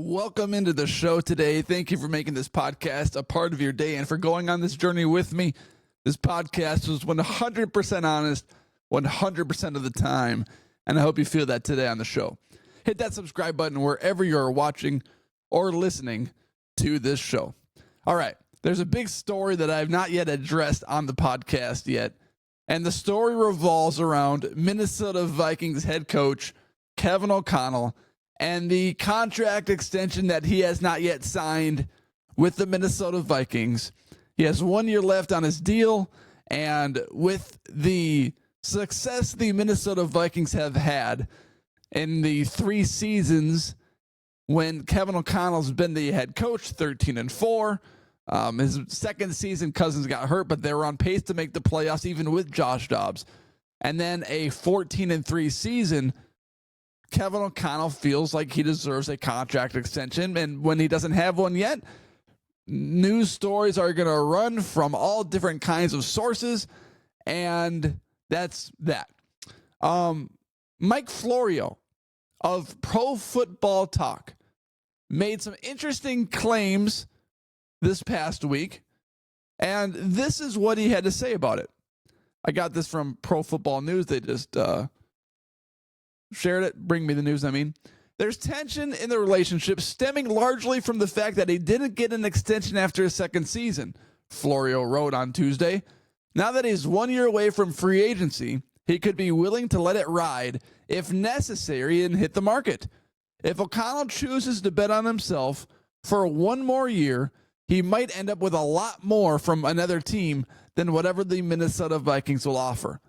Welcome into the show today. Thank you for making this podcast a part of your day and for going on this journey with me. This podcast was 100% honest, 100% of the time, and I hope you feel that today on the show. Hit that subscribe button wherever you're watching or listening to this show. All right, there's a big story that I've not yet addressed on the podcast yet, and the story revolves around Minnesota Vikings head coach Kevin O'Connell and the contract extension that he has not yet signed with the Minnesota Vikings. He has 1 year left on his deal, and with the success the Minnesota Vikings have had in the 3 seasons when Kevin O'Connell's been the head coach, 13-4. His second season, Cousins got hurt, but they were on pace to make the playoffs even with Josh Dobbs. And then a 14-3 season, Kevin O'Connell feels like he deserves a contract extension. And when he doesn't have one yet, news stories are going to run from all different kinds of sources. And that's that. Mike Florio of Pro Football Talk made some interesting claims this past week. And this is what he had to say about it. I got this from Pro Football News. They just shared it. Bring me the news, I mean. There's tension in the relationship stemming largely from the fact that he didn't get an extension after his second season, Florio wrote on Tuesday. Now that he's 1 year away from free agency, he could be willing to let it ride if necessary and hit the market. If O'Connell chooses to bet on himself for 1 more year, he might end up with a lot more from another team than whatever the Minnesota Vikings will offer.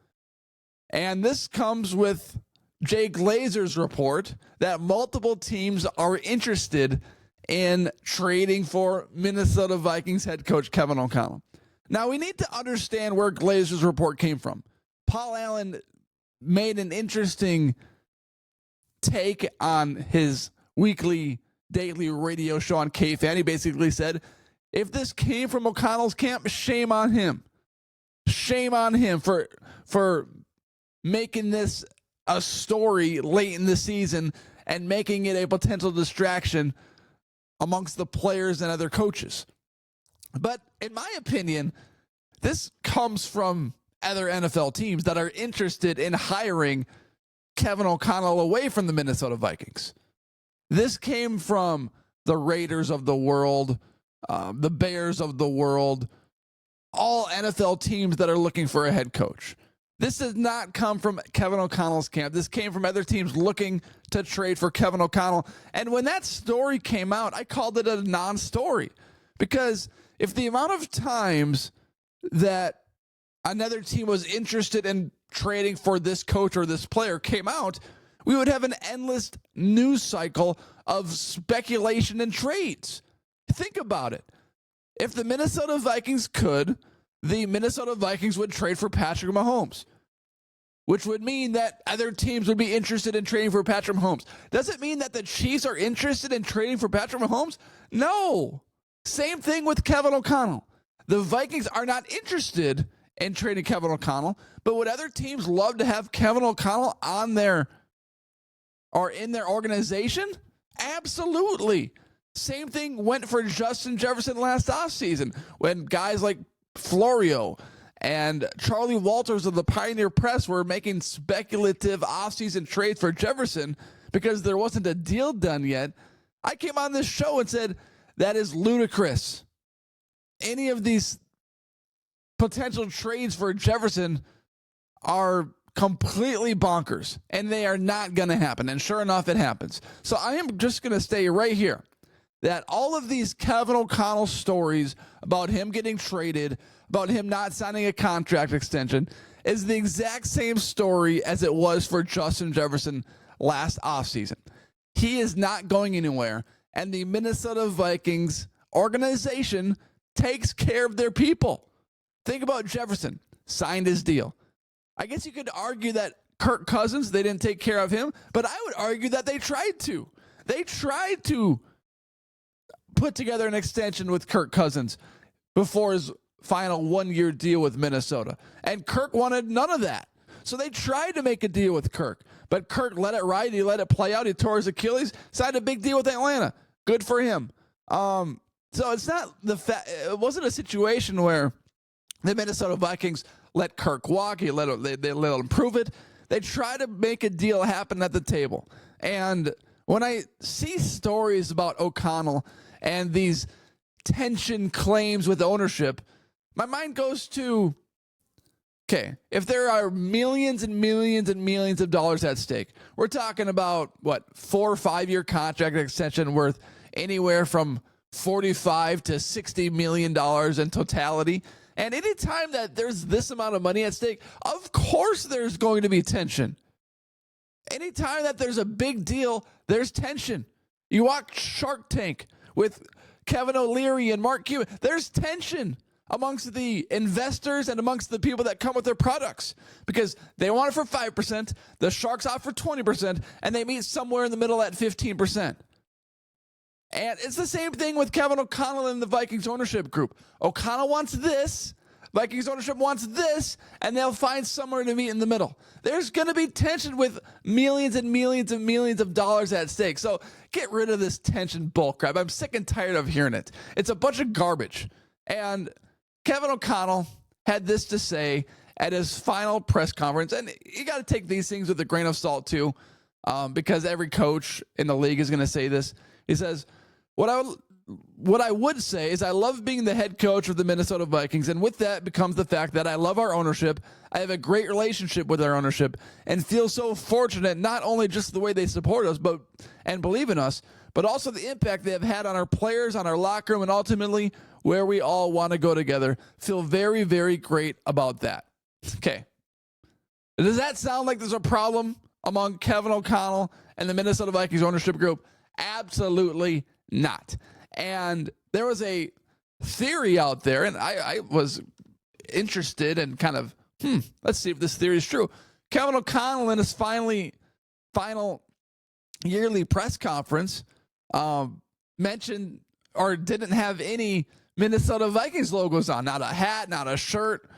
And this comes with Jay Glazer's report that multiple teams are interested in trading for Minnesota Vikings head coach Kevin O'Connell. Now, we need to understand where Glazer's report came from. Paul Allen made an interesting take on his daily radio show on KFan. He basically said, if this came from O'Connell's camp, shame on him. Shame on him for making this a story late in the season and making it a potential distraction amongst the players and other coaches. But in my opinion, this comes from other NFL teams that are interested in hiring Kevin O'Connell away from the Minnesota Vikings. This came from the Raiders of the world, the Bears of the world, all NFL teams that are looking for a head coach. This does not come from Kevin O'Connell's camp. This came from other teams looking to trade for Kevin O'Connell. And when that story came out, I called it a non-story. Because if the amount of times that another team was interested in trading for this coach or this player came out, we would have an endless news cycle of speculation and trades. Think about it. If the Minnesota Vikings could, the Minnesota Vikings would trade for Patrick Mahomes, which would mean that other teams would be interested in trading for Patrick Mahomes. Does it mean that the Chiefs are interested in trading for Patrick Mahomes? No. Same thing with Kevin O'Connell. The Vikings are not interested in trading Kevin O'Connell, but would other teams love to have Kevin O'Connell on their or in their organization? Absolutely. Same thing went for Justin Jefferson last offseason when guys like Florio and Charlie Walters of the Pioneer Press were making speculative offseason trades for Jefferson because there wasn't a deal done yet. I came on this show and said, that is ludicrous. Any of these potential trades for Jefferson are completely bonkers, and they are not going to happen. And sure enough, it happens. So I am just going to stay right here that all of these Kevin O'Connell stories about him getting traded, about him not signing a contract extension, is the exact same story as it was for Justin Jefferson last offseason. He is not going anywhere, and the Minnesota Vikings organization takes care of their people. Think about Jefferson, signed his deal. I guess you could argue that Kirk Cousins, they didn't take care of him, but I would argue that they tried to. They tried to put together an extension with Kirk Cousins before his final 1 year deal with Minnesota. And Kirk wanted none of that. So they tried to make a deal with Kirk, but Kirk let it ride. He let it play out. He tore his Achilles, signed a big deal with Atlanta. Good for him. So it's not it wasn't a situation where the Minnesota Vikings let Kirk walk. They let him prove it. They try to make a deal happen at the table. And when I see stories about O'Connell and these tension claims with ownership, my mind goes to, okay, if there are millions and millions and millions of dollars at stake, we're talking about, 4 or 5 year contract extension worth anywhere from $45 to $60 million in totality. And anytime that there's this amount of money at stake, of course there's going to be tension. Anytime that there's a big deal, there's tension. You watch Shark Tank with Kevin O'Leary and Mark Cuban. There's tension amongst the investors and amongst the people that come with their products because they want it for 5%, the sharks offer 20%, and they meet somewhere in the middle at 15%. And it's the same thing with Kevin O'Connell and the Vikings ownership group. O'Connell wants this, Vikings ownership wants this, and they'll find somewhere to meet in the middle. There's going to be tension with millions and millions and millions of dollars at stake. So get rid of this tension bullcrap. I'm sick and tired of hearing it. It's a bunch of garbage. And Kevin O'Connell had this to say at his final press conference, and you got to take these things with a grain of salt too, because every coach in the league is going to say this. He says, what I would say is I love being the head coach of the Minnesota Vikings, and with that becomes the fact that I love our ownership. I have a great relationship with our ownership and feel so fortunate, not only just the way they support us and believe in us, but also the impact they have had on our players, on our locker room, and ultimately where we all want to go together. Feel very, very great about that. Okay. Does that sound like there's a problem among Kevin O'Connell and the Minnesota Vikings ownership group? Absolutely not. And there was a theory out there, and I was interested and kind of, let's see if this theory is true. Kevin O'Connell in his final yearly press conference mentioned or didn't have any Minnesota Vikings logos on, not a hat, not a shirt.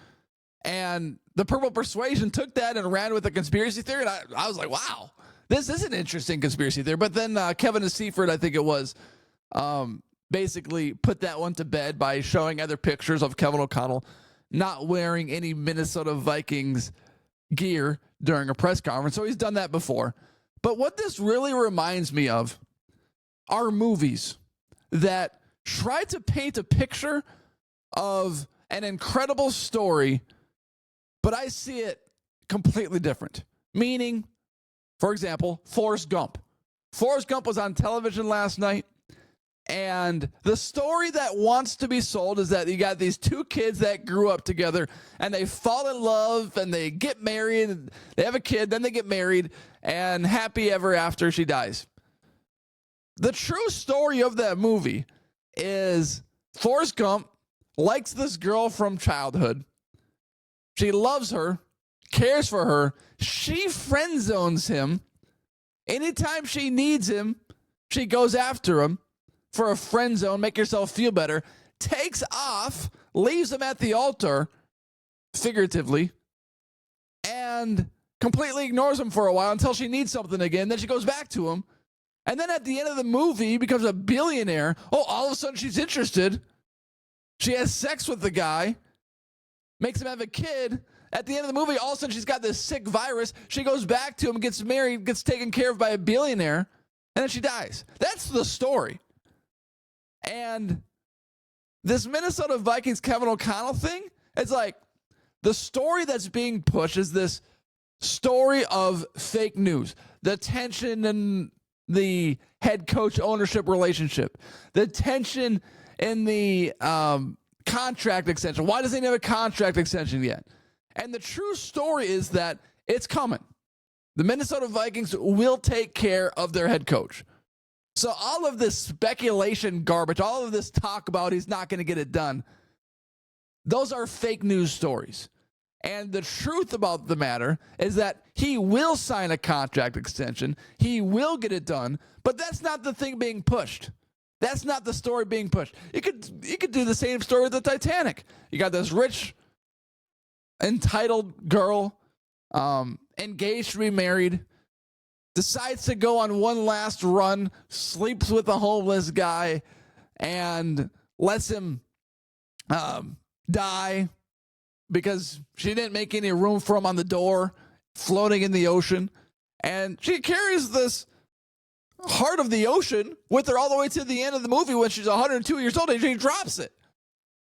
And the Purple Persuasion took that and ran with a conspiracy theory. And I was like, wow, this is an interesting conspiracy theory. But then Kevin Seifert, I think it was, basically put that one to bed by showing other pictures of Kevin O'Connell not wearing any Minnesota Vikings gear during a press conference. So he's done that before. But what this really reminds me of are movies that try to paint a picture of an incredible story, but I see it completely different. Meaning, for example, Forrest Gump. Forrest Gump was on television last night, and the story that wants to be sold is that you got these two kids that grew up together, and they fall in love, and they get married, and they have a kid, then they get married, and happy ever after she dies. The true story of that movie is Forrest Gump likes this girl from childhood. She loves her, cares for her. She friend zones him. Anytime she needs him, she goes after him for a friend zone, make yourself feel better, takes off, leaves him at the altar, figuratively, and completely ignores him for a while until she needs something again. Then she goes back to him. And then at the end of the movie, he becomes a billionaire. Oh, all of a sudden she's interested. She has sex with the guy, makes him have a kid. At the end of the movie, all of a sudden she's got this sick virus. She goes back to him, gets married, gets taken care of by a billionaire, and then she dies. That's the story. And this Minnesota Vikings Kevin O'Connell thing, it's like the story that's being pushed is this story of fake news, the tension and the head coach ownership relationship, the tension in the contract extension. Why doesn't he have a contract extension yet? And the true story is that it's coming. The Minnesota Vikings will take care of their head coach. So all of this speculation garbage, all of this talk about he's not going to get it done, those are fake news stories. And the truth about the matter is that he will sign a contract extension. He will get it done, but that's not the thing being pushed. That's not the story being pushed. You could do the same story with the Titanic. You got this rich, entitled girl, engaged to be married, decides to go on one last run, sleeps with a homeless guy, and lets him die because she didn't make any room for him on the door, floating in the ocean. And she carries this heart of the ocean with her all the way to the end of the movie when she's 102 years old and she drops it.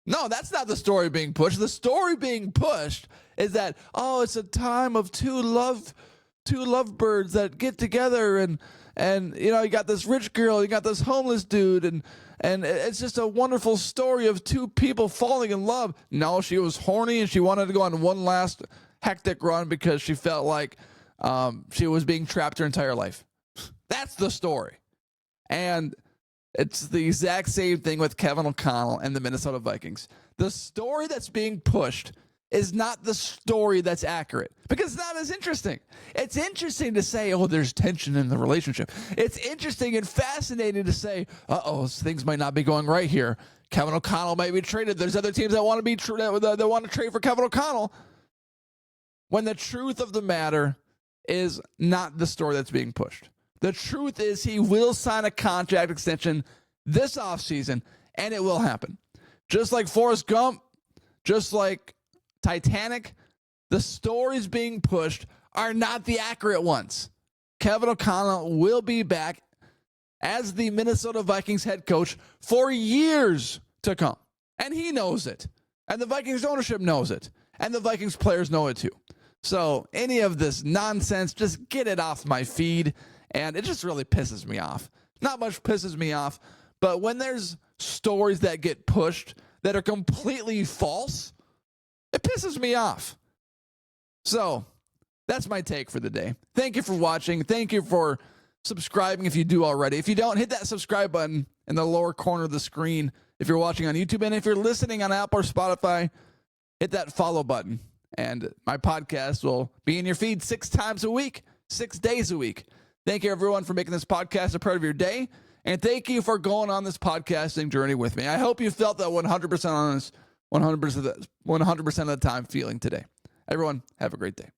No, that's not the story being pushed. The story being pushed is that, oh, it's a time of two lovebirds that get together, and you know, you got this rich girl, you got this homeless dude, and it's just a wonderful story of two people falling in love. No, she was horny and she wanted to go on one last hectic run because she felt like she was being trapped her entire life. That's the story. And it's the exact same thing with Kevin O'Connell and the Minnesota Vikings. The story that's being pushed is not the story that's accurate because it's not as interesting. It's interesting to say, oh, there's tension in the relationship. It's interesting and fascinating to say, things might not be going right here. Kevin O'Connell might be traded. There's other teams that want to be that want to trade for Kevin O'Connell. When the truth of the matter is not the story that's being pushed. The truth is he will sign a contract extension this offseason, and it will happen. Just like Forrest Gump, just like Titanic, the stories being pushed are not the accurate ones. Kevin O'Connell will be back as the Minnesota Vikings head coach for years to come. And he knows it. And the Vikings ownership knows it. And the Vikings players know it too. So any of this nonsense, just get it off my feed. And it just really pisses me off. Not much pisses me off, but when there's stories that get pushed that are completely false, it pisses me off. So that's my take for the day. Thank you for watching. Thank you for subscribing if you do already. If you don't, hit that subscribe button in the lower corner of the screen if you're watching on YouTube. And if you're listening on Apple or Spotify, hit that follow button. And my podcast will be in your feed 6 times a week, 6 days a week. Thank you, everyone, for making this podcast a part of your day. And thank you for going on this podcasting journey with me. I hope you felt that 100% honest, 100% of the time feeling today. Everyone, have a great day.